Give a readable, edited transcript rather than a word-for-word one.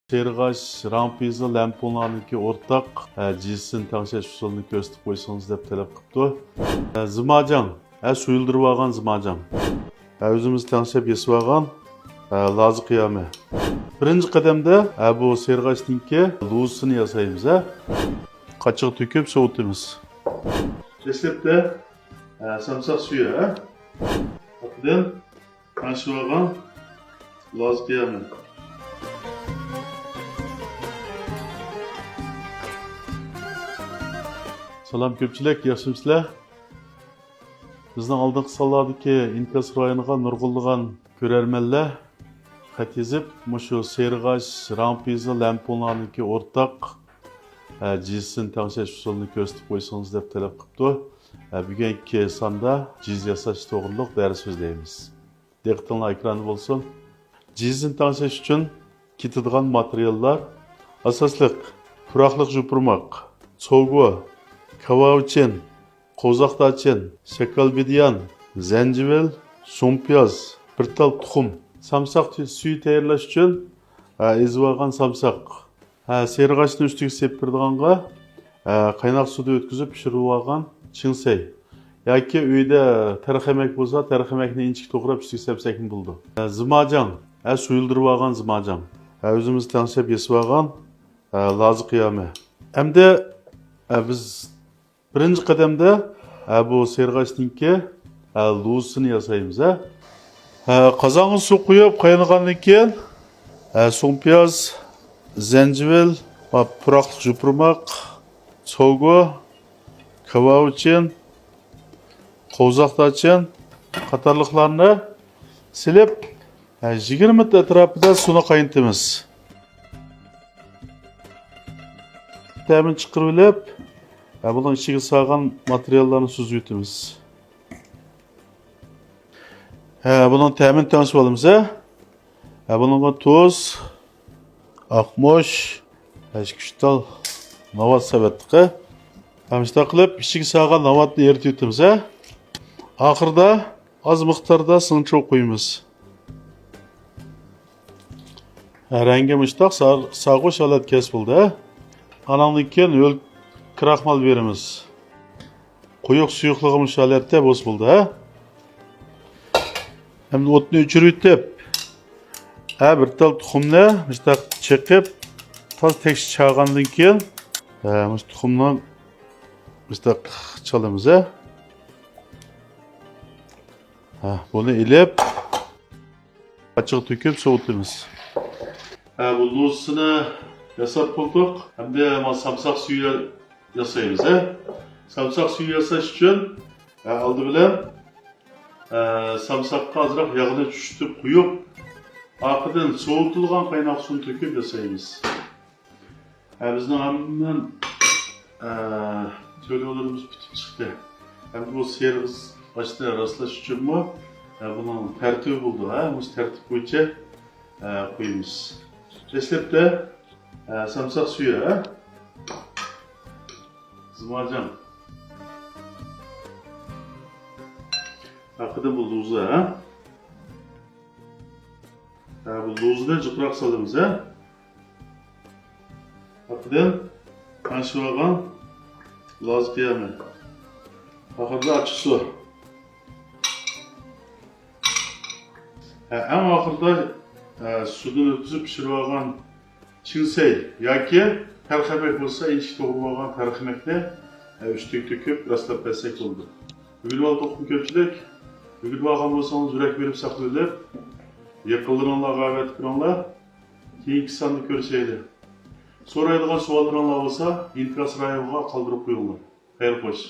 Sergaç, Rampizi, Lamponlarniki ortak cinsini tangshash usulini ko'rsatib qo'ysangiz deb talab qilibdi. Zimajang, suyuldirib olgan zimajang. O'zimiz tangshab yesib olgan lozi qiyami. Birinchi qadamda bu serg'achninki luzisini yasaymiz. Qachig' to'kib sovutamiz. Dastlabda samsaq suvi, Apidan qanshib olgan lozi qiyami. Salam köpçülük, yaxshimisilar? Bizning oldingi sonlardagi Inkas rayoniga nurg'unlagan ko'rarmanlar xat yozib, mushu serg'ach, rampizi, lamponlarniki o'rtaq jinsini tangshash usulini ko'rsatib qo'ysangiz deb talab qilibdi. Bugungi sonda jiz yasash to'g'riliq dars so'zlaymiz. Diqqatinglar ekranda bo'lsin. Jinsini tangshash uchun ketadigan materiallar asosliq puraqliq jupurmoq, cho'g'u, kavavchin, qo'zoqdachin, shakalbidyan, zanjibil, so'mpiyoz, bir tal tuxum. Samsaq suvi tayyorlash uchun ezib olgan samsaq. Serg'achni ustiga septirdiganga qaynoq suvda o'tkazib pishirib olgan chingsay. Yoki uyda tarxamak bo'lsa, tarxamakni inchik to'g'rab ustiga sepsak bo'ldi. Zimajang, suyuldirib olgan zimajang. O'zimiz tangshab yesib olgan lozi qiyami. Hamda biz birinchi qadamda bu serg'achninki luzisini yasaymiz. Qozonga suv quyib qaynagandan keyin so'mpiyoz, zanjibil, puraqliq jupurmoq, cho'g'u, kavavchin, qo'zoqdachin qatorliqlarni silib 20 minut atrofida suvni qaynatamiz. Ta'min chiqarib olib, bunun içine sağan materyallarını süzüyütümüz. Bunun temin tanış olumuz. Bunun tuz, akmoş, küçüktal navat sabettik. İşte kılıp içine sağan navatını eritiyütümüz. Ahırda az miktarda sınço koyumuz. Rengi müştak sağış alet kes buldu. Anamlıkken öl kraxmal verimiz. Quyuq suyuqlığımız aletde boz buldu. Hem de otunu öçürüyütüp, bir tal tuxumni müştak çekip, taz tekşi çağandan keyin, tuxumdan müştak çalımız. Bunu ilip, açık töküp soğutuyuz. Bu luzisini yasap bulduk. Hem de samsaq suyu yasaymiz. Samsaq suyu yasash uchun oldi bilan samsaqqa azroq yog'ni tushitib quyib, orqadan sovutilgan qaynoq suvni to'kib yasaymiz. Bizning hamman to'lovlarimiz bitib chiqdi. Endi bu serg'achni rastlash uchunmi buning tartibi bo'ldi. Bu tartib bo'yicha qo'yamiz. Dastlabda samsaq suyu, zimajang. Arkada bu luzu, bu luzuda jiqroq solamiz. Arkadan qanshib olgan lozi qiyami. Oxirida ochiq suv. Eng oxirida suvdan o'tkazib pishirib olgan chingsay yoki tarxamak bo'lsa, inchik to'g'rab olgan tarxamakni ustiga to'kib rastlab bersak bo'ldi. Bugun oldik ko'pchilik. Bugun olgan bo'lsangiz yurak berib saqlaylik. Yaqinlaringizga da'vat qilinglar. Keyingi sonda ko'rishaylik. So'raydigan savollaringiz bo'lsa, Inkas rayoniga qoldirib qo'yinglar. Xayr xo'sh.